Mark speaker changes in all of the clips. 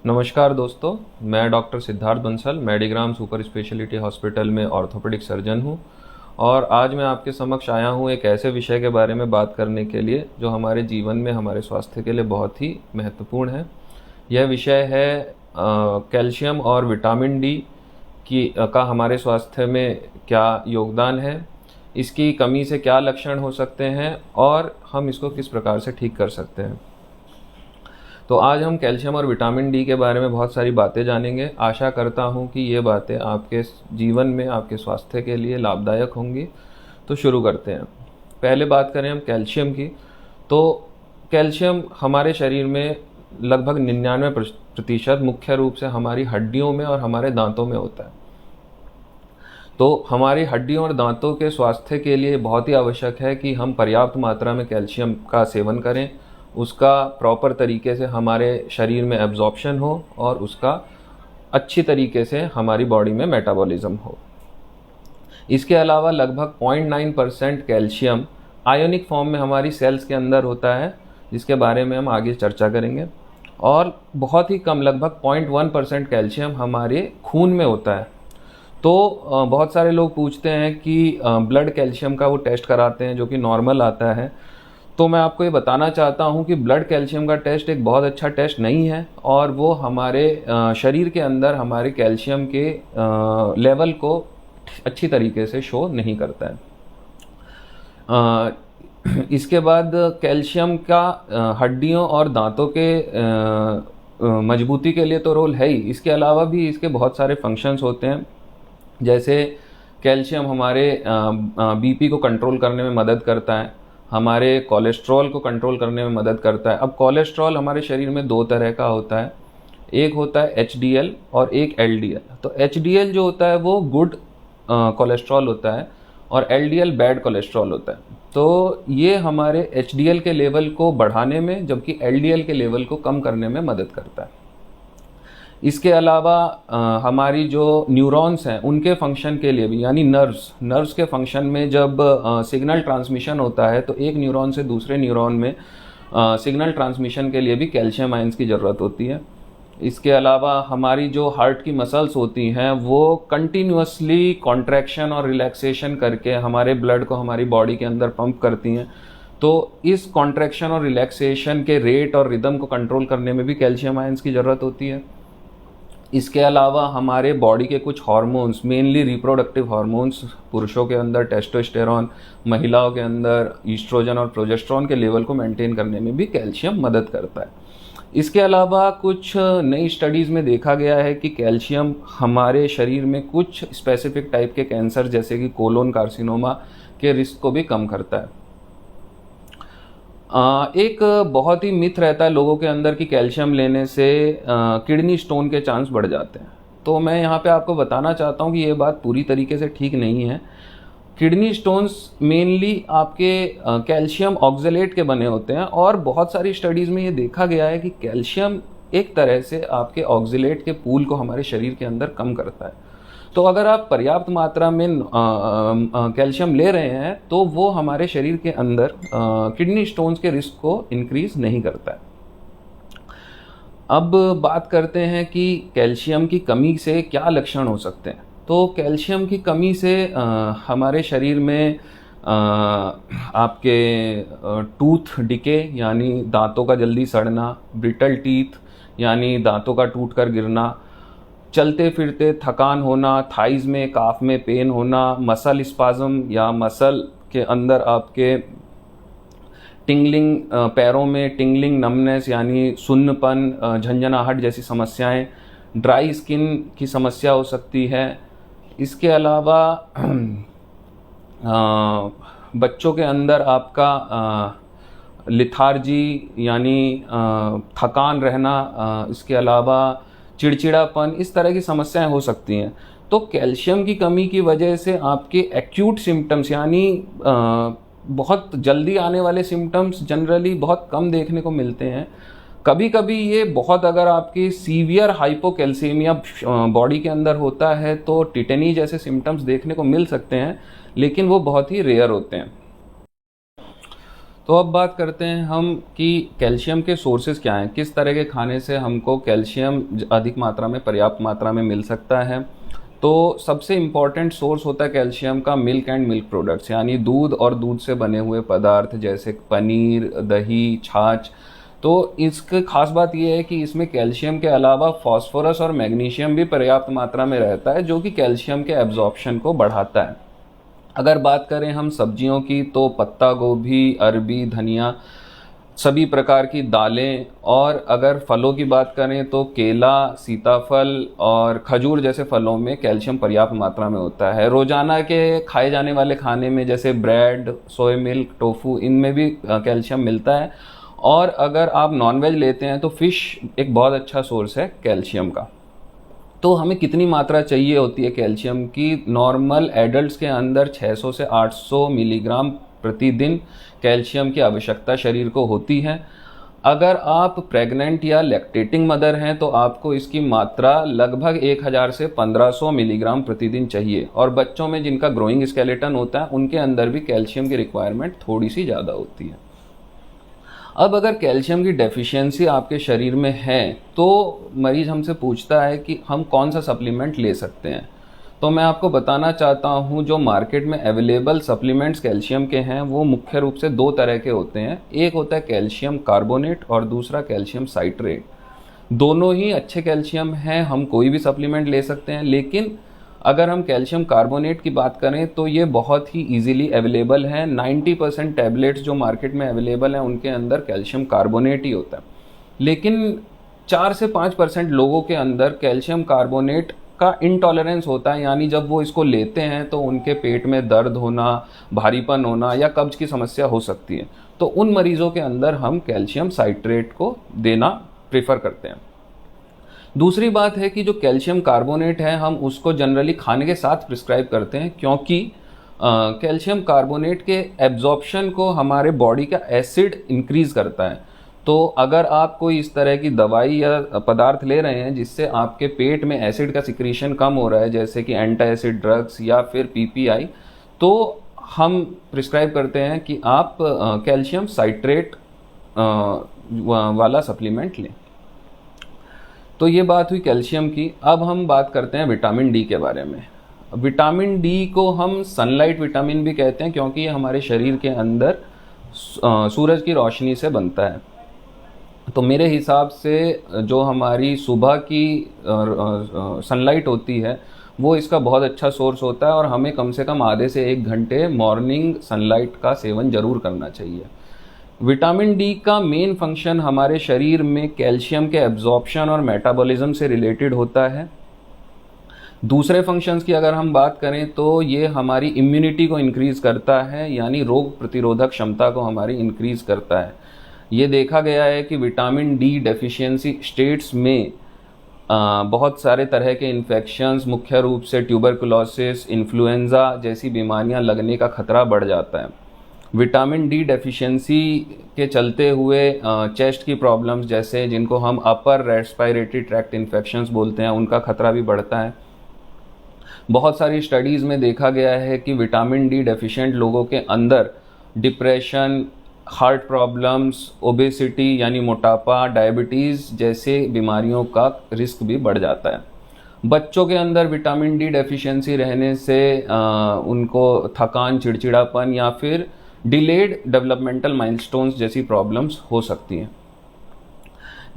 Speaker 1: नमस्कार दोस्तों, मैं doctor Siddharth Bansal Medigram super speciality hospital में ऑर्थोपेडिक सर्जन हूं और आज मैं आपके समक्ष आया हूं एक ऐसे विषय के बारे में बात करने के लिए जो हमारे जीवन में हमारे स्वास्थ्य के लिए बहुत ही महत्वपूर्ण है। यह विषय है कैल्शियम और विटामिन डी का हमारे स्वास्थ्य में क्या योगदान है, इसकी कमी से क्या लक्षण हो सकते हैं और हम इसको किस प्रकार से ठीक कर सकते हैं। तो आज हम कैल्शियम और विटामिन डी के बारे में बहुत सारी बातें जानेंगे। आशा करता हूँ कि ये बातें आपके जीवन में आपके स्वास्थ्य के लिए लाभदायक होंगी। तो शुरू करते हैं। पहले बात करें हम कैल्शियम की, तो कैल्शियम हमारे शरीर में लगभग 99% मुख्य रूप से हमारी हड्डियों में और हमारे दांतों में होता है। तो हमारी हड्डियों और दांतों के स्वास्थ्य के लिए बहुत ही आवश्यक है कि हम पर्याप्त मात्रा में कैल्शियम का सेवन करें, उसका प्रॉपर तरीके से हमारे शरीर में एब्जॉर्प्शन हो और उसका अच्छी तरीके से हमारी बॉडी में मेटाबॉलिज्म हो। इसके अलावा लगभग 0.9% कैल्शियम आयोनिक फॉर्म में हमारी सेल्स के अंदर होता है, जिसके बारे में हम आगे चर्चा करेंगे। और बहुत ही कम लगभग 0.1% कैल्शियम हमारे खून में होता है। तो बहुत सारे लोग पूछते हैं कि ब्लड कैल्शियम का वो टेस्ट कराते हैं जो कि नॉर्मल आता है। तो मैं आपको ये बताना चाहता हूँ कि ब्लड कैल्शियम का टेस्ट एक बहुत अच्छा टेस्ट नहीं है और वो हमारे शरीर के अंदर हमारे कैल्शियम के लेवल को अच्छी तरीके से शो नहीं करता है। इसके बाद कैल्शियम का हड्डियों और दांतों के मजबूती के लिए तो रोल है ही, इसके अलावा भी इसके बहुत सारे फंक्शंस होते हैं। जैसे कैल्शियम हमारे बीपी को कंट्रोल करने में मदद करता है, हमारे कोलेस्ट्रॉल को कंट्रोल करने में मदद करता है। अब कोलेस्ट्रॉल हमारे शरीर में दो तरह का होता है, एक होता है एचडीएल और एक एलडीएल। तो एचडीएल जो होता है वो गुड कोलेस्ट्रॉल होता है और एलडीएल बैड कोलेस्ट्रॉल होता है। तो ये हमारे एचडीएल के लेवल को बढ़ाने में, जबकि एलडीएल के लेवल को कम करने में मदद करता है। इसके अलावा हमारी जो न्यूरॉन्स हैं उनके फंक्शन के लिए भी, यानी नर्व्स के फंक्शन में जब सिग्नल ट्रांसमिशन होता है तो एक न्यूरॉन से दूसरे न्यूरॉन में सिग्नल ट्रांसमिशन के लिए भी कैल्शियम आयंस की ज़रूरत होती है। इसके अलावा हमारी जो हार्ट की मसल्स होती हैं वो कंटिन्यूसली कॉन्ट्रैक्शन और रिलैक्सेशन करके हमारे ब्लड को हमारी बॉडी के अंदर पंप करती हैं। तो इस कॉन्ट्रैक्शन और रिलैक्सेशन के रेट और रिदम को कंट्रोल करने में भी कैल्शियम आयंस की ज़रूरत होती है। इसके अलावा हमारे बॉडी के कुछ हार्मोन्स, मेनली रिप्रोडक्टिव हार्मोन्स, पुरुषों के अंदर टेस्टोस्टेरोन, महिलाओं के अंदर ईस्ट्रोजन और प्रोजेस्टेरोन के लेवल को मेंटेन करने में भी कैल्शियम मदद करता है। इसके अलावा कुछ नई स्टडीज़ में देखा गया है कि कैल्शियम हमारे शरीर में कुछ स्पेसिफिक टाइप के कैंसर जैसे कि कोलोन कार्सिनोमा के रिस्क को भी कम करता है। एक बहुत ही मिथ रहता है लोगों के अंदर कि कैल्शियम लेने से किडनी स्टोन के चांस बढ़ जाते हैं। तो मैं यहाँ पे आपको बताना चाहता हूँ कि ये बात पूरी तरीके से ठीक नहीं है। किडनी स्टोन्स मेनली आपके कैल्शियम ऑक्जेलेट के बने होते हैं और बहुत सारी स्टडीज़ में ये देखा गया है कि कैल्शियम एक तरह से आपके ऑक्जेलेट के पूल को हमारे शरीर के अंदर कम करता है। तो अगर आप पर्याप्त मात्रा में कैल्शियम ले रहे हैं तो वो हमारे शरीर के अंदर किडनी स्टोन्स के रिस्क को इंक्रीज नहीं करता है। अब बात करते हैं कि कैल्शियम की कमी से क्या लक्षण हो सकते हैं। तो कैल्शियम की कमी से हमारे शरीर में आपके टूथ डिके यानी दांतों का जल्दी सड़ना, ब्रिटल टीथ यानी दांतों का टूट कर गिरना, चलते फिरते थकान होना, थाइज में काफ में पेन होना, मसल स्पाज्म या मसल के अंदर आपके टिंगलिंग, पैरों में टिंगलिंग, नमनेस यानी सुन्नपन, झंझनाहट जैसी समस्याएं, ड्राई स्किन की समस्या हो सकती है। इसके अलावा बच्चों के अंदर आपका लिथार्जी यानी थकान रहना, इसके अलावा चिड़चिड़ापन, इस तरह की समस्याएं हो सकती हैं। तो कैल्शियम की कमी की वजह से आपके एक्यूट सिम्टम्स यानी बहुत जल्दी आने वाले सिम्टम्स जनरली बहुत कम देखने को मिलते हैं। कभी कभी ये बहुत, अगर आपकी सीवियर हाइपोकैल्सीमिया बॉडी के अंदर होता है तो टिटेनी जैसे सिम्टम्स देखने को मिल सकते हैं, लेकिन वो बहुत ही रेयर होते हैं। तो अब बात करते हैं हम कि कैल्शियम के सोर्सेज क्या हैं, किस तरह के खाने से हमको कैल्शियम अधिक मात्रा में, पर्याप्त मात्रा में मिल सकता है। तो सबसे इम्पॉर्टेंट सोर्स होता है कैल्शियम का मिल्क एंड मिल्क प्रोडक्ट्स, यानी दूध और दूध से बने हुए पदार्थ जैसे पनीर, दही, छाछ। तो इसकी खास बात यह है कि इसमें कैल्शियम के अलावा फास्फोरस और मैग्नीशियम भी पर्याप्त मात्रा में रहता है, जो कि कैल्शियम के एब्जॉर्प्शन को बढ़ाता है। अगर बात करें हम सब्जियों की, तो पत्ता गोभी, अरबी, धनिया, सभी प्रकार की दालें, और अगर फलों की बात करें तो केला, सीताफल और खजूर जैसे फलों में कैल्शियम पर्याप्त मात्रा में होता है। रोजाना के खाए जाने वाले खाने में जैसे ब्रेड, सोया मिल्क, टोफू, इनमें भी कैल्शियम मिलता है। और अगर आप नॉनवेज लेते हैं तो फिश एक बहुत अच्छा सोर्स है कैल्शियम का। तो हमें कितनी मात्रा चाहिए होती है कैल्शियम की? नॉर्मल एडल्ट्स के अंदर 600 से 800 मिलीग्राम प्रतिदिन कैल्शियम की आवश्यकता शरीर को होती है। अगर आप प्रेग्नेंट या लैक्टेटिंग मदर हैं तो आपको इसकी मात्रा लगभग 1000 से 1500 मिलीग्राम प्रतिदिन चाहिए। और बच्चों में जिनका ग्रोइंग स्केलेटन होता है उनके अंदर भी कैल्शियम की रिक्वायरमेंट थोड़ी सी ज़्यादा होती है। अब अगर कैल्शियम की डेफिशिएंसी आपके शरीर में है तो मरीज हमसे पूछता है कि हम कौन सा सप्लीमेंट ले सकते हैं। तो मैं आपको बताना चाहता हूं, जो मार्केट में अवेलेबल सप्लीमेंट्स कैल्शियम के हैं वो मुख्य रूप से दो तरह के होते हैं। एक होता है कैल्शियम कार्बोनेट और दूसरा कैल्शियम साइट्रेट। दोनों ही अच्छे कैल्शियम हैं, हम कोई भी सप्लीमेंट ले सकते हैं। लेकिन अगर हम कैल्शियम कार्बोनेट की बात करें तो ये बहुत ही इजीली अवेलेबल है। 90% टैबलेट्स जो मार्केट में अवेलेबल हैं उनके अंदर कैल्शियम कार्बोनेट ही होता है। लेकिन 4 से 5% लोगों के अंदर कैल्शियम कार्बोनेट का इंटॉलरेंस होता है, यानी जब वो इसको लेते हैं तो उनके पेट में दर्द होना, भारीपन होना या कब्ज की समस्या हो सकती है। तो उन मरीजों के अंदर हम कैल्शियम साइट्रेट को देना प्रेफर करते हैं। दूसरी बात है कि जो कैल्शियम कार्बोनेट है हम उसको जनरली खाने के साथ प्रिस्क्राइब करते हैं, क्योंकि कैल्शियम कार्बोनेट के एब्जॉर्प्शन को हमारे बॉडी का एसिड इंक्रीज करता है। तो अगर आप कोई इस तरह की दवाई या पदार्थ ले रहे हैं जिससे आपके पेट में एसिड का सिक्रीशन कम हो रहा है, जैसे कि एंटी एसिड ड्रग्स या फिर पीपीआई, तो हम प्रिस्क्राइब करते हैं कि आप कैल्शियम साइट्रेट वाला सप्लीमेंट लें। तो ये बात हुई कैल्शियम की। अब हम बात करते हैं विटामिन डी के बारे में। विटामिन डी को हम सनलाइट विटामिन भी कहते हैं, क्योंकि ये हमारे शरीर के अंदर सूरज की रोशनी से बनता है। तो मेरे हिसाब से जो हमारी सुबह की सनलाइट होती है वो इसका बहुत अच्छा सोर्स होता है, और हमें कम से कम आधे से 1 घंटे मॉर्निंग सनलाइट का सेवन जरूर करना चाहिए। विटामिन डी का मेन फंक्शन हमारे शरीर में कैल्शियम के एब्जॉर्प्शन और मेटाबॉलिज्म से रिलेटेड होता है। दूसरे फंक्शंस की अगर हम बात करें तो ये हमारी इम्यूनिटी को इंक्रीज करता है, यानी रोग प्रतिरोधक क्षमता को हमारी इंक्रीज करता है। ये देखा गया है कि विटामिन डी डेफिशिएंसी स्टेट्स में बहुत सारे तरह के इन्फेक्शंस, मुख्य रूप से ट्यूबरकुलोसिस, इन्फ्लुएंजा जैसी बीमारियां लगने का खतरा बढ़ जाता है। विटामिन डी डेफिशिएंसी के चलते हुए चेस्ट की प्रॉब्लम्स, जैसे जिनको हम अपर रेस्पिरेटरी ट्रैक्ट इन्फेक्शंस बोलते हैं, उनका खतरा भी बढ़ता है। बहुत सारी स्टडीज़ में देखा गया है कि विटामिन डी डेफिशिएंट लोगों के अंदर डिप्रेशन, हार्ट प्रॉब्लम्स, ओबेसिटी यानी मोटापा, डायबिटीज़ जैसे बीमारियों का रिस्क भी बढ़ जाता है। बच्चों के अंदर विटामिन डी डेफिशिएंसी रहने से उनको थकान, चिड़चिड़ापन या फिर डिलेड डेवलपमेंटल माइलस्टोन्स जैसी प्रॉब्लम्स हो सकती हैं।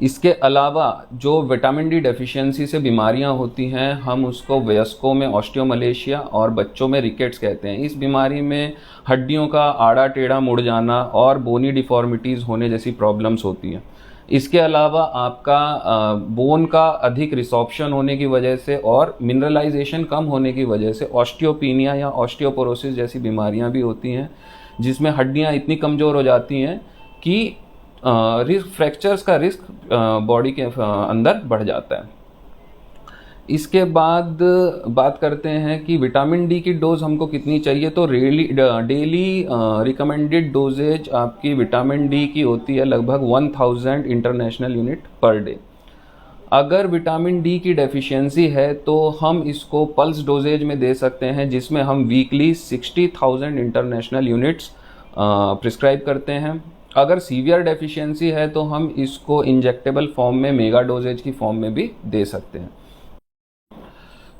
Speaker 1: इसके अलावा जो विटामिन डी डेफिशिएंसी से बीमारियां होती हैं, हम उसको वयस्कों में ऑस्टियोमलेशिया और बच्चों में रिकेट्स कहते हैं। इस बीमारी में हड्डियों का आड़ा टेढ़ा मुड़ जाना और बोनी डिफॉर्मिटीज़ होने जैसी प्रॉब्लम्स होती हैं। इसके अलावा आपका बोन का अधिक रिसॉर्प्शन होने की वजह से और मिनरलाइजेशन कम होने की वजह से ऑस्टियोपीनिया या ऑस्टियोपोरोसिस जैसी बीमारियां भी होती हैं, जिसमें हड्डियां इतनी कमज़ोर हो जाती हैं कि रिस्क फ्रैक्चर्स का रिस्क बॉडी के अंदर बढ़ जाता है। इसके बाद बात करते हैं कि विटामिन डी की डोज हमको कितनी चाहिए। तो डेली रिकमेंडेड डोजेज आपकी विटामिन डी की होती है लगभग 1000 इंटरनेशनल यूनिट पर डे। अगर विटामिन डी की डेफिशिएंसी है तो हम इसको पल्स डोजेज में दे सकते हैं, जिसमें हम वीकली 60,000 इंटरनेशनल यूनिट्स प्रिस्क्राइब करते हैं। अगर सीवियर डेफिशिएंसी है तो हम इसको इंजेक्टेबल फॉर्म में, मेगा डोजेज की फॉर्म में भी दे सकते हैं।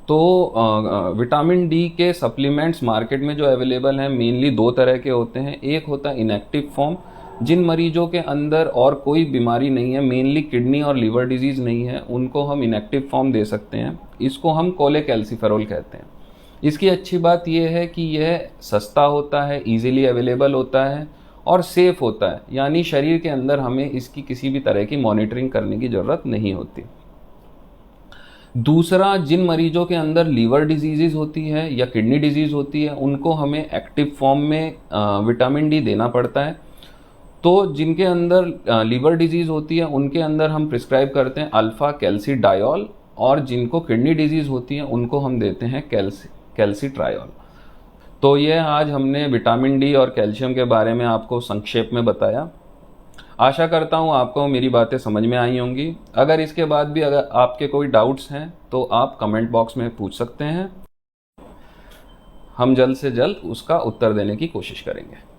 Speaker 1: तो विटामिन डी के सप्लीमेंट्स मार्केट में जो अवेलेबल हैं मेनली 2 तरह के होते हैं। एक होता है इनएक्टिव फॉर्म, जिन मरीजों के अंदर और कोई बीमारी नहीं है, मेनली किडनी और लीवर डिजीज़ नहीं है, उनको हम इनएक्टिव फॉर्म दे सकते हैं। इसको हम कोलेकैल्सिफेरॉल कहते हैं। इसकी अच्छी बात यह है कि यह सस्ता होता है, ईजिली अवेलेबल होता है और सेफ़ होता है, यानी शरीर के अंदर हमें इसकी किसी भी तरह की मॉनिटरिंग करने की ज़रूरत नहीं होती। दूसरा, जिन मरीजों के अंदर लीवर डिजीज़ होती है या किडनी डिजीज़ होती है, उनको हमें एक्टिव फॉर्म में विटामिन डी देना पड़ता है। तो जिनके अंदर लीवर डिजीज़ होती है उनके अंदर हम प्रिस्क्राइब करते हैं अल्फ़ा कैल्सीडायोल, और जिनको किडनी डिजीज़ होती है उनको हम देते हैं कैल्सीट्रायोल। तो ये आज हमने विटामिन डी और कैल्शियम के बारे में आपको संक्षेप में बताया। आशा करता हूँ आपको मेरी बातें समझ में आई होंगी। अगर इसके बाद भी अगर आपके कोई डाउट्स हैं तो आप कमेंट बॉक्स में पूछ सकते हैं। हम जल्द से जल्द उसका उत्तर देने की कोशिश करेंगे।